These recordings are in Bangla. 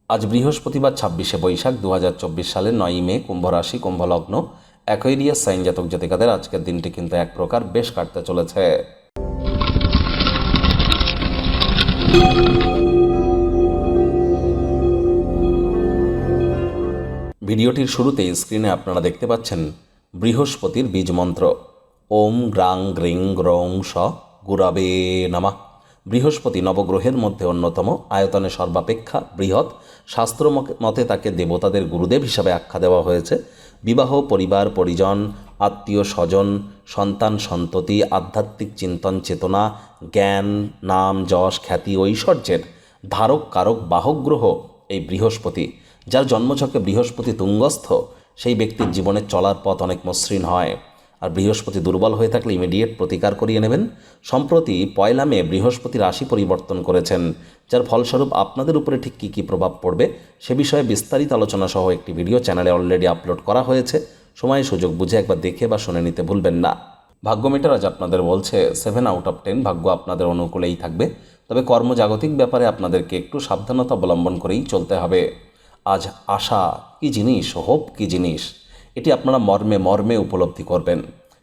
আজ বৃহস্পতিবার ২৬শে বৈশাখ ২০২৪ সালের ৯ই মে, কুম্ভ রাশি, কুম্ভ লগ্ন, অ্যাকোয়ারিয়াস সাইন জাতক জাতিকাদের আজকের দিনটি কিন্তু এক প্রকার বেশ কাটতে চলেছে। ভিডিওটির শুরুতেই স্ক্রিনে আপনারা দেখতে পাচ্ছেন বৃহস্পতির বীজ মন্ত্র ওম গ্রাং গ্রিং গ্রৌং স গুরবে নমঃ। বৃহস্পতি নবগ্রহের মধ্যে অন্যতম, আয়তনে সর্বাপেক্ষা বৃহৎ। শাস্ত্র মতে তাকে দেবতাদের গুরুদেব হিসাবে আখ্যা দেওয়া হয়েছে। বিবাহ, পরিবার, পরিজন, আত্মীয় স্বজন, সন্তান সন্ততি, আধ্যাত্মিক চিন্তন চেতনা, জ্ঞান, নাম যশ খ্যাতি, ঐশ্বর্যের ধারক কারক বাহক গ্রহ এই বৃহস্পতি। যার জন্মছকে বৃহস্পতি তুঙ্গস্থ, সেই ব্যক্তির জীবনে চলার পথ অনেক মসৃণ হয়। আর বৃহস্পতি দুর্বল হয়ে থাকলে ইমিডিয়েট প্রতিকার করিয়ে নেবেন। সম্প্রতি ১লা মে বৃহস্পতি রাশি পরিবর্তন করেছেন, যার ফলস্বরূপ আপনাদের উপরে ঠিক কী কী প্রভাব পড়বে সে বিষয়ে বিস্তারিত আলোচনা সহ একটি ভিডিও চ্যানেলে অলরেডি আপলোড করা হয়েছে। সময় সুযোগ বুঝে একবার দেখে বা শুনে নিতে ভুলবেন না। ভাগ্য মিটার আজ আপনাদের বলছে 7 আউট অফ 10 ভাগ্য আপনাদের অনুকূলেই থাকবে, তবে কর্মজাগতিক ব্যাপারে আপনাদেরকে একটু সাবধানতা অবলম্বন করেই চলতে হবে। আজ আশা কী জিনিস, হোপ কী জিনিস, এটি আপনারা মর্মে মর্মে উপলব্ধি করবেন।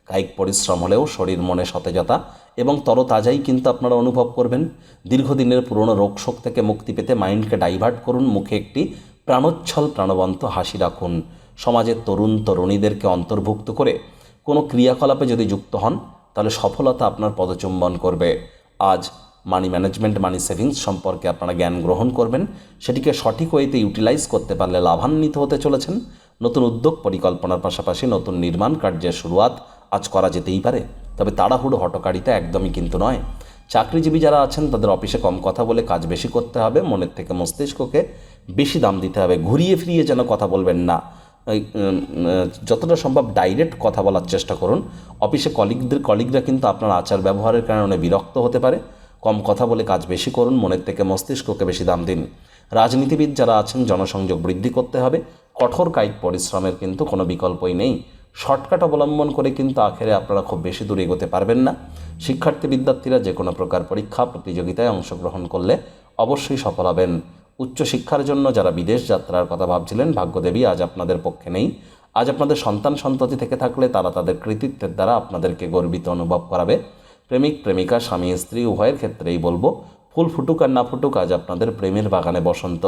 কায়িক পরিশ্রম হলেও শরীর মনে সতেজতা এবং তরতাজাই কিন্তু আপনারা অনুভব করবেন। দীর্ঘদিনের পুরনো রোগশোক থেকে মুক্তি পেতে মাইন্ডকে ডাইভার্ট করুন, মুখে একটি প্রাণোচ্ছল প্রাণবন্ত হাসি রাখুন। সমাজের তরুণ তরুণীদেরকে অন্তর্ভুক্ত করে কোনো ক্রিয়াকলাপে যদি যুক্ত হন তাহলে সফলতা আপনার পদচুম্বন করবে। আজ মানি ম্যানেজমেন্ট, মানি সেভিংস সম্পর্কে আপনারা জ্ঞান গ্রহণ করবেন। সেটিকে সঠিক ওয়েতে ইউটিলাইজ করতে পারলে লাভান্বিত হতে চলেছেন। নতুন উদ্যোগ পরিকল্পনার পাশাপাশি নতুন নির্মাণ কার্যের শুরুয়াত আজ করা যেতেই পারে, তবে তাড়াহুড়ো হটকারিতা একদমই কিন্তু নয়। চাকরিজীবী যারা আছেন তাদের অফিসে কম কথা বলে কাজ বেশি করতে হবে। মনের থেকে মস্তিষ্ককে বেশি দাম দিতে হবে। ঘুরিয়ে ফিরিয়ে যেন কথা বলবেন না। যতটা সম্ভব ডাইরেক্ট কথা বলার চেষ্টা করুন। অফিসে কলিগরা কিন্তু আপনার আচার ব্যবহারের কারণে বিরক্ত হতে পারে। কম কথা বলে কাজ বেশি করুন, মনের থেকে মস্তিষ্ককে বেশি দাম দিন। রাজনীতিবিদ যারা আছেন জনসংযোগ বৃদ্ধি করতে হবে। কঠোর কায়িক পরিশ্রমের কিন্তু কোনো বিকল্পই নেই। শর্টকাট অবলম্বন করে কিন্তু আখেরে আপনারা খুব বেশি দূর এগোতে পারবেন না। শিক্ষার্থী বিদ্যার্থীরা যে কোনো প্রকার পরীক্ষা প্রতিযোগিতায় অংশগ্রহণ করলে অবশ্যই সফল হবেন। উচ্চশিক্ষার জন্য যারা বিদেশ যাত্রার কথা ভাবছিলেন, ভাগ্যদেবী আজ আপনাদের পক্ষে নেই। আজ আপনাদের সন্তান সন্ততি থেকে থাকলে তারা তাদের কৃতিত্বের দ্বারা আপনাদেরকে গর্বিত অনুভব করাবে। প্রেমিক প্রেমিকা, স্বামী স্ত্রী উভয়ের ক্ষেত্রেই বলবো, ফুল ফুটুক আর না ফুটুক আজ আপনাদের প্রেমের বাগানে বসন্ত।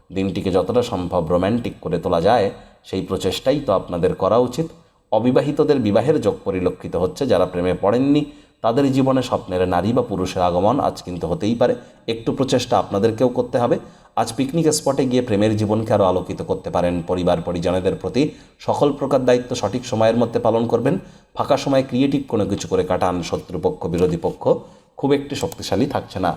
দিনটিকে যতটা সম্ভব রোম্যান্টিক করে তোলা যায় সেই প্রচেষ্টাই তো আপনাদের করা উচিত। অবিবাহিতদের বিবাহের যোগ পরিলক্ষিত হচ্ছে। যারা প্রেমে পড়েননি তাদের জীবনে স্বপ্নের নারী বা পুরুষের আগমন আজ কিন্তু হতেই পারে। একটু প্রচেষ্টা আপনাদেরকেও করতে হবে। আজ পিকনিক স্পটে গিয়ে প্রেমের জীবনকে আরও আলোকিত করতে পারেন। পরিবার পরিজনেদের প্রতি সকল প্রকার দায়িত্ব সঠিক সময়ের মধ্যে পালন করবেন। ফাঁকা সময় ক্রিয়েটিভ কোনো কিছু করে কাটান। শত্রুপক্ষ বিরোধী পক্ষ খুব একটি শক্তিশালী থাকছে না।